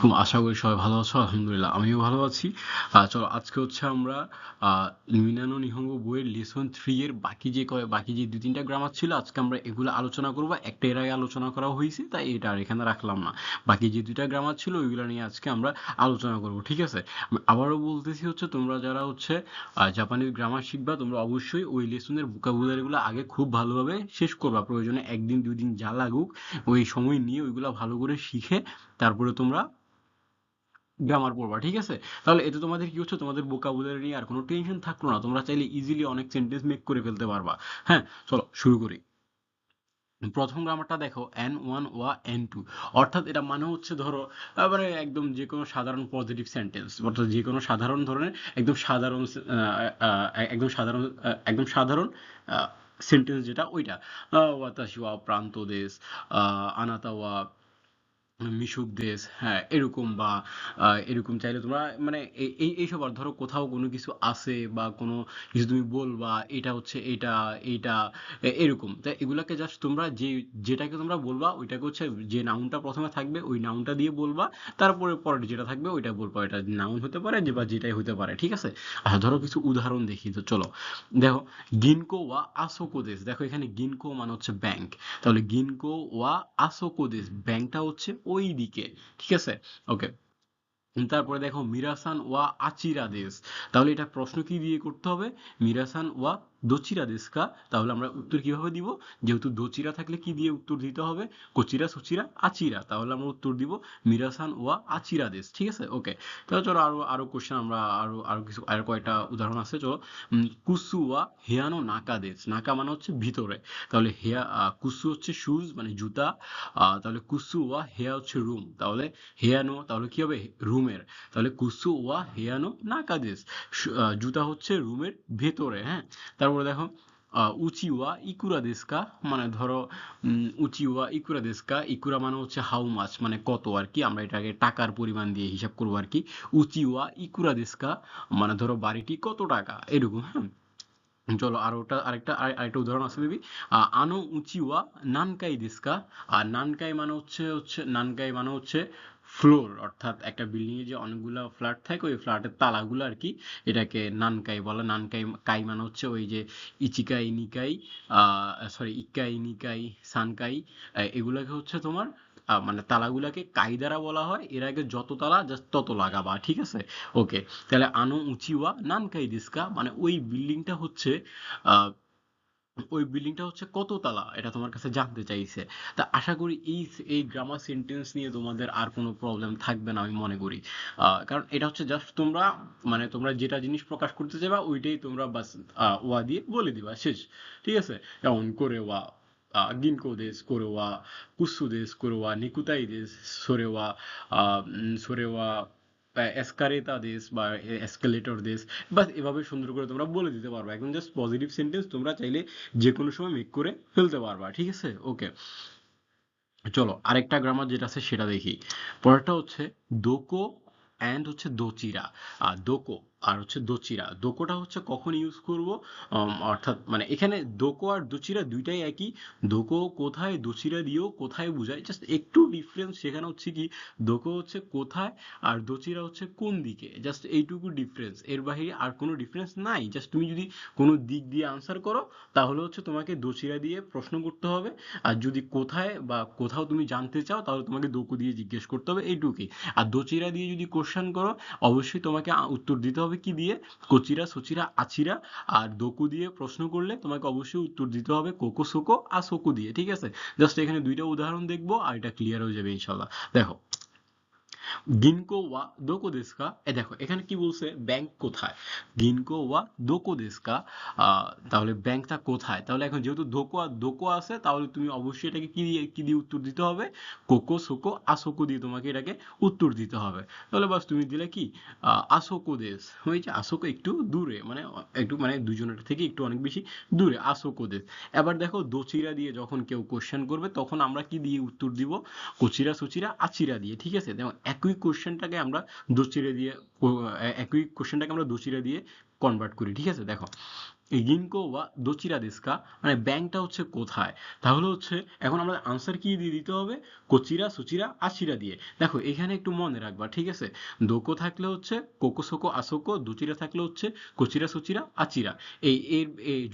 আলাইকুম, আশা করি সবাই ভালো আছো। আলহামদুলিল্লাহ আমিও ভালো আছি। চলো আজকে হচ্ছে আমরা মিনানো নিহঙ্গো বইয়ের লেসন 3 এর বাকি যে দুই তিনটা গ্রামার ছিল আজকে আমরা এগুলো আলোচনা করব। একটা এর আগে আলোচনা করা হয়েছে তাই এটা আর এখানে রাখলাম না। বাকি যে দুইটা গ্রামার ছিল ওইগুলো নিয়ে আজকে আমরা আলোচনা করব, ঠিক আছে? আমি আবারও বলতেছি হচ্ছে তোমরা যারা হচ্ছে জাপানিজ গ্রামার শিখবা তোমরা অবশ্যই ওই লেসনের ভোকাবুলারিগুলো আগে খুব ভালোভাবে শেষ করবা। প্রয়োজনে একদিন দুই দিন যা লাগুক ওই সময় নিয়ে ওইগুলো ভালো করে শিখে তারপরে তোমরা গ্রামার পড়বা, ঠিক আছে? তাহলে এতে তোমাদের কি হচ্ছে, তোমাদের ভোকাবুলারি নিয়ে আর কোনো টেনশন থাকলো না, তোমরা চাইলে ইজিলি অনেক সেন্টেন্স মেক করে ফেলতে পারবা। হ্যাঁ, চলো শুরু করি। প্রথম গ্রামারটা দেখো, N1 ওয়া N2, অর্থাৎ এটা মানে হচ্ছে ধরো মানে একদম যে কোনো সাধারণ পজিটিভ সেন্টেন্স, অর্থাৎ যে কোনো সাধারণ ধরনের একদম সাধারণ একদম সাধারণ সেন্টেন্স যেটা ওইটা, ওয়াতাশি ওয়া প্রান্ত দেশ, আনাতা ওয়া মিশুক দেশ, হ্যাঁ এরকম, বা এরকম চাইলে তোমরা মানে এইসব আর ধরো কোথাও কোনো কিছু আছে বা কোনো কিছু তুমি বলবা, এটা হচ্ছে এটা এইটা এরকম, তাই এগুলাকে জাস্ট তোমরা যেটাকে তোমরা বলবা ওইটাকে হচ্ছে যে নাউনটা প্রথমে থাকবে ওই নাউনটা দিয়ে বলবা, তারপরে পরে যেটা থাকবে ওইটা বলবা। এটা নাউন হতে পারে যে বা যেটাই হতে পারে, ঠিক আছে? আচ্ছা ধরো কিছু উদাহরণ দেখি, তো চলো দেখো। গিনকো ওয়া আসোকো দেশ, দেখো এখানে গিনকো মানে হচ্ছে ব্যাংক, তাহলে গিনকো ওয়া আসোকো দেশ, ব্যাংকটা হচ্ছে ওই দিকে, ঠিক আছে? ওকে। তারপরে দেখো মিরাসান ওয়া আচিরা দেশ, তাহলে এটা প্রশ্ন কি দিয়ে করতে হবে? মিরাসান ওয়া দোচিরা দেশ কা, তাহলে আমরা উত্তর কিভাবে দিব? যেহেতু দোচিরা থাকলে কি দিয়ে উত্তর দিতে হবে? কোচিরা সুচিরা আচিরা, তাহলে আমরা উত্তর দিব মিরাসান ওয়া আচিরা দেশ, ঠিক আছে? ওকে। তাহলে চলো আরো আরো কোশ্চেন, আমরা আরো আরো কিছু আরো কয়েকটা উদাহরণ আছে, চলো। কুসু ওয়া হেয়ানো নাকা দেশ, নাকা মানে হচ্ছে ভিতরে, তাহলে কুসু হচ্ছে শুজ মানে জুতা, তাহলে কুসু ওয়া হেয়া হচ্ছে রুম, তাহলে হেয়ানো তাহলে কি হবে? রুমের, তাহলে কুসু ওয়া হেয়ানো নাকাদেশ, জুতা হচ্ছে রুমের ভেতরে, হ্যাঁ। তারপরে দেখো উচি ওয়া ইকুরা দেশকা, মানে ধরো উচি ওয়া ইকুরা দেশকা, ইকুরা মানে হচ্ছে হাউ মাছ মানে কত আর কি, আমরা এটাকে টাকার পরিমাণ দিয়ে হিসাব করবো আর কি। উচি ওয়া ইকুরা দেশকা মানে ধরো বাড়িটি কত টাকা, এরকম, হ্যাঁ। চলো আরেকটা উদাহরণ আছে দিবি। আনো উচি ওয়া নানকাই দেশকা, আর নানকাই মানে হচ্ছে ফ্লোর, অর্থাৎ একটা বিল্ডিং এ যে অনেকগুলা ফ্ল্যাট থাকে ওই ফ্ল্যাটের তালাগুলো আর কি, এটাকে নানকাই বলে। নানকাই কাই মানে হচ্ছে ওই যে ইচিকাই নিকাই, সরি ইকাই নিকাই সানকাই, এগুলাকে হচ্ছে তোমার মানে তালাগুলাকে কাই দ্বারা বলা হয়, এর আগে যত তালা জাস্ট তত লাগাবা, ঠিক আছে? ওকে। তাহলে আনো উচিওয়া নানকাই দিস্কা মানে আহ, ওই বিল্ডিংটা হচ্ছে কত তালা, এটা তোমার কাছে জানতে চাইছে। তা আশা করি এই এই গ্রামার সেন্টেন্স নিয়ে তোমাদের আর কোনো প্রবলেম থাকবে না আমি মনে করি। কারণ এটা হচ্ছে জাস্ট তোমরা মানে তোমরা যেটা জিনিস প্রকাশ করতে চাইবা ওইটাই তোমরা বাস ওয়া দিয়ে বলে দিবা, শেষ, ঠিক আছে? যেমন করে ওয়া গিনকো দেশ করে ওয়া, কুসু দেশ করে ওয়া, নিকুতাই দেশ সরে ওয়া, সরে ওয়া এসকারেতা দেশ বা এসকালেটর দেশ, বাস এভাবে সুন্দর করে তোমরা বলে দিতে পারবে। একদম জাস্ট পজিটিভ সেন্টেন্স তোমরা চাইলে যে কোনো সময় মেক করে ফেলতে পারবা, ঠিক আছে? ওকে। চলো আরেকটা গ্রামার যেটা আছে সেটা দেখি। পরেরটা হচ্ছে দোকো অ্যান্ড হচ্ছে দোচিরা। দোকো আর হচ্ছে দোচিরা, দোকোটা হচ্ছে কখন ইউজ করব? অর্থাৎ মানে এখানে দোকো আর দোচিরা দুইটাই একই। দোকো কোথায়, দোচিরা দিয়েও কোথায় বোঝায়, জাস্ট একটু ডিফারেন্স সেখানে হচ্ছে কি, দোকো হচ্ছে কোথায় আর দোচিরা হচ্ছে কোন দিকে, জাস্ট এইটুকু ডিফারেন্স, এর বাইরে আর কোনো ডিফারেন্স নাই। জাস্ট তুমি যদি কোনো দিক দিয়ে আনসার করো তাহলে হচ্ছে তোমাকে দোচিরা দিয়ে প্রশ্ন করতে হবে, আর যদি কোথায় বা কোথাও তুমি জানতে চাও তাহলে তোমাকে দোকো দিয়ে জিজ্ঞেস করতে হবে, এইটুকুই। আর দোচিরা দিয়ে যদি কোশ্চেন করো অবশ্যই তোমাকে উত্তর দিতে হবে কি দিয়ে? কোচিরা সচিরা আচিরা। আর দোকু দিয়ে প্রশ্ন করলে তোমাকে অবশ্যই উত্তর দিতে হবে কোকো সোকো আসোকো দিয়ে, ঠিক আছে? জাস্ট এখানে দুইটা উদাহরণ দেখবো আর এটা ক্লিয়ার হয়ে যাবে ইনশাল্লাহ। দেখো, গিনকো ওয়া দোকো দেস্কা, দেখো এখানে কি বলছে, ব্যাংক কোথায়। গিনকো ওয়া দোকো দেস্কা, তাহলে ব্যাংকটা কোথায়, তাহলে এখন যেহেতু দোকো আর দোকো আছে তাহলে তুমি অবশ্যই এটাকে কি দিয়ে উত্তর দিতে হবে? কোকো সোকো আসোকো দিয়ে তোমাকে এটাকে উত্তর দিতে হবে। তাহলে বাস তুমি দিলে কি, আসোকো দেশ, ওই যে আসোকো একটু দূরে, মানে একটু মানে দুজনের থেকে একটু অনেক বেশি দূরে, আসোকো দেশ। এবার দেখো দোচিরা দিয়ে যখন কেউ কোশ্চেন করবে তখন আমরা কি দিয়ে উত্তর দিব? কোচিরা সুচিরা আচিরা দিয়ে, ঠিক আছে? যেমন একই কোশ্চেনটাকে আমরা দোচিরা দিয়ে কনভার্ট করি, ঠিক আছে? দেখো গিনকো ওয়া দোচিরা দেস্কা, মানে ব্যাংকটা হচ্ছে কোথায়। তাহলে হচ্ছে এখন আমরা আনসার কি দিয়ে দিতে হবে, কোচিরা সুচিরা আচিরা দিয়ে। দেখো এখানে একটু মনে রাখবা, ঠিক আছে। দোকো থাকলে হচ্ছে কোকো সোকো আসোকো, দুচিরা থাকলে হচ্ছে কোচিরা সুচিরা আচিরা। এই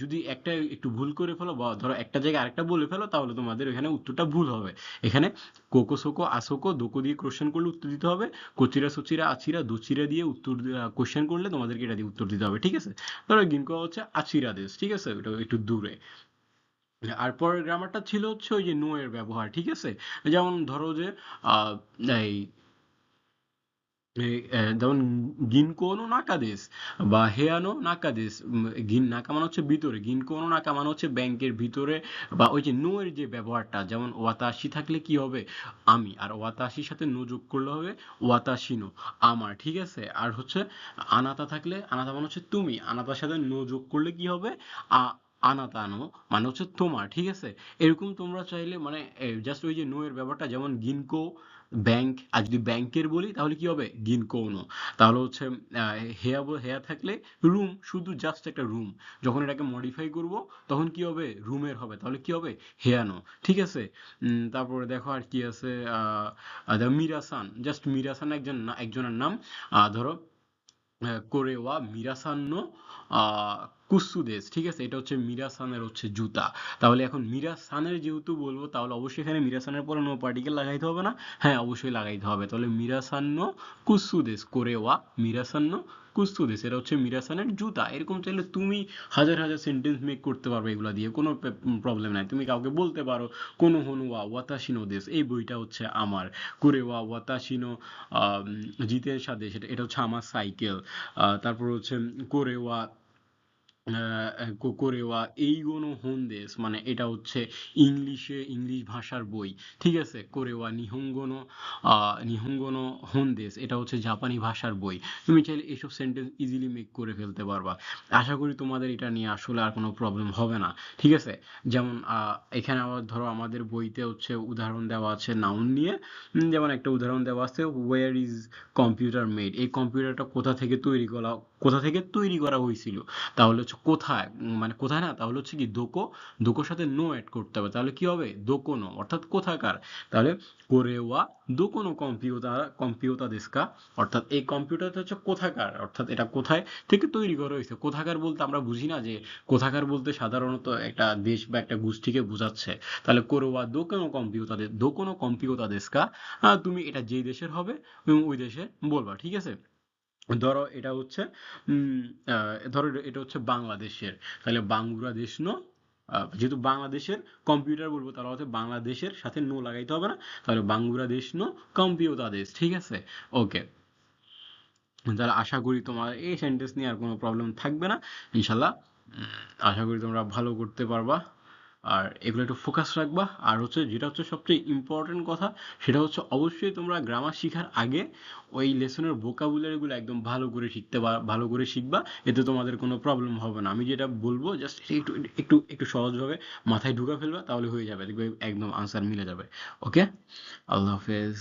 যদি একটা একটু ভুল করে ফেলো বা ধরো একটা জায়গায় আরেকটা বলে ফেলো, তাহলে তোমাদের এখানে উত্তরটা ভুল হবে। এখানে কোকো সোকো আসোকো দোকো দিয়ে কোশ্চেন করলে উত্তর দিতে হবে, কোচিরা সুচিরা আচিরা দুচিরা দিয়ে উত্তর কোশ্চেন করলে তোমাদেরকে এটা দিয়ে উত্তর দিতে হবে, ঠিক আছে। ধরো গিনকো হচ্ছে আচিরা দেশ, ঠিক আছে, ওটা একটু দূরে। আর পরের গ্রামারটা ছিল হচ্ছে ওই যে নো এর ব্যবহার, ঠিক আছে। যেমন ধরো যে আহ, এই যেমন গিনকোনো নাকাদেশ বা হেয়ানো নাকাদেশ। গিন নাকা মানে হচ্ছে ভিতরে, গিনকোনো নাকা মানে হচ্ছে ব্যাংকের ভিতরে। বা ওই যে নো এর যে ব্যবহারটা, যেমন ওয়াতাশি থাকলে কি হবে, আমি, আর ওয়াতাশির সাথে নো যোগ করলে হবে ওয়াতাশিনো, আমার, ঠিক আছে। আর হচ্ছে আনাতা থাকলে, আনাতা মানে হচ্ছে তুমি, আনাতার সাথে নো যোগ করলে কি হবে, আ আনাতানো মানে হচ্ছে তোমার, ঠিক আছে। এরকম তোমরা চাইলে মানে জাস্ট ওই যে নো এর ব্যাপারটা, যেমন গিনকো ব্যাংক, আর যদি ব্যাংকের বলি তাহলে কি হবে গিনকোনো। তাহলে হচ্ছে হেয়া হেয়া থাকলে রুম, শুধু জাস্ট একটা রুম। যখন এটাকে মডিফাই করব তখন কি হবে, রুমের হবে, তাহলে কি হবে হেয়ানো, ঠিক আছে। তারপরে দেখো আর কি আছে, মিরাসান, জাস্ট মিরাসান একজনের নাম। ধরো কোরেওয়া মিরাসান্ন আহ, কুসুদেস, ঠিক আছে। এটা হচ্ছে মিরাসানের হচ্ছে জুতা। তাহলে এখন মিরাসানের যেহেতু বলবো, তাহলে অবশ্যই এখানে মিরাসানের পরে নো পার্টিকেল লাগাইতে হবে না, হ্যাঁ অবশ্যই লাগাইতে হবে। তাহলে মিরাসান্ন কুসুদেস, কোরেওয়া মিরাসান্ন কুসুদেস, এটা হচ্ছে মিরাসানের জুতা। এরকম চাইলে তুমি হাজার হাজার সেন্টেন্স মেক করতে পারবে এগুলা দিয়ে, কোনো প্রবলেম নাই। তুমি কাউকে বলতে পারো কোনো হনুয়া ওয়াতাশিনো দেশ, এই বইটা হচ্ছে আমার, কুরেওয়া ওয়াতাশিনো জিতের সাথে, সেটা এটা হচ্ছে আমার সাইকেল। তারপর হচ্ছে কোরেওয়া কোরেওয়া এইগোনো হোন্দেস, মানে এটা হচ্ছে ইংলিশ ভাষার বই, ঠিক আছে। কোরেওয়া নিহঙ্গনো হোন্দেস, এটা হচ্ছে জাপানি ভাষার বই। তুমি চাইলে এইসব সেন্টেন্স ইজিলি মেক করে ফেলতে পারবা। আশা করি তোমাদের এটা নিয়ে আসলে আর কোনো প্রবলেম হবে না, ঠিক আছে। যেমন এখানে আবার ধরো আমাদের বইতে হচ্ছে উদাহরণ দেওয়া আছে নাউন নিয়ে। যেমন একটা উদাহরণ দেওয়া আছে, ওয়্যার ইজ কম্পিউটার মেড, এই কম্পিউটারটা কোথা থেকে তৈরি করা হয়েছিল। তাহলে হচ্ছে কোথায়, মানে কোথায় না, তাহলে হচ্ছে কি দোকো, দোকোর সাথে নো অ্যাড করতে হবে, তাহলে কি হবে দোকোনো, অর্থাৎ কোথাকার। তাহলে কোরেওয়া দোকোনো কম্পিউটার দেস্কা, অর্থাৎ এই কম্পিউটারটা হচ্ছে কোথাকার, অর্থাৎ এটা কোথায় থেকে তৈরি করা হয়েছে। কোথাকার বলতে আমরা বুঝি না যে কোথাকার বলতে সাধারণত একটা দেশ বা একটা গোষ্ঠীকে বোঝাচ্ছে। তাহলে কোরেওয়া দোকোনো কম্পিউটার দেস্কা, তুমি এটা যেই দেশের হবে তুমি ওই দেশে বলবা, ঠিক আছে। ধরো এটা হচ্ছে ধরো এটা হচ্ছে বাংলাদেশের, তাহলে বাংলাদেশ নো, যেহেতু বাংলাদেশের কম্পিউটার বলবো, তাহলে হচ্ছে বাংলাদেশের সাথে নো লাগাইতে হবে না, তাহলে বাংলাদেশ নো কম্পিউটার দেশ, ঠিক আছে। ওকে, তাহলে আশা করি তোমার এই সেন্টেন্স নিয়ে আর কোনো প্রবলেম থাকবে না, ইনশাল্লাহ। আশা করি তোমরা ভালো করতে পারবা। আর এগুলো একটু ফোকাস রাখবা। আর হচ্ছে যেটা হচ্ছে সবচেয়ে ইম্পর্টেন্ট কথা, সেটা হচ্ছে অবশ্যই তোমরা গ্রামার শেখার আগে ওই লেসনের ভোকাবুলারিগুলো একদম ভালো করে শিখবা। এতে তোমাদের কোনো প্রবলেম হবে না। আমি যেটা বলবো জাস্ট একটু একটু একটু সহজভাবে মাথায় ঢুকা ফেলবা, তাহলে হয়ে যাবে, দেখবে একদম আনসার মিলে যাবে। ওকে, আল্লাহ হাফেজ।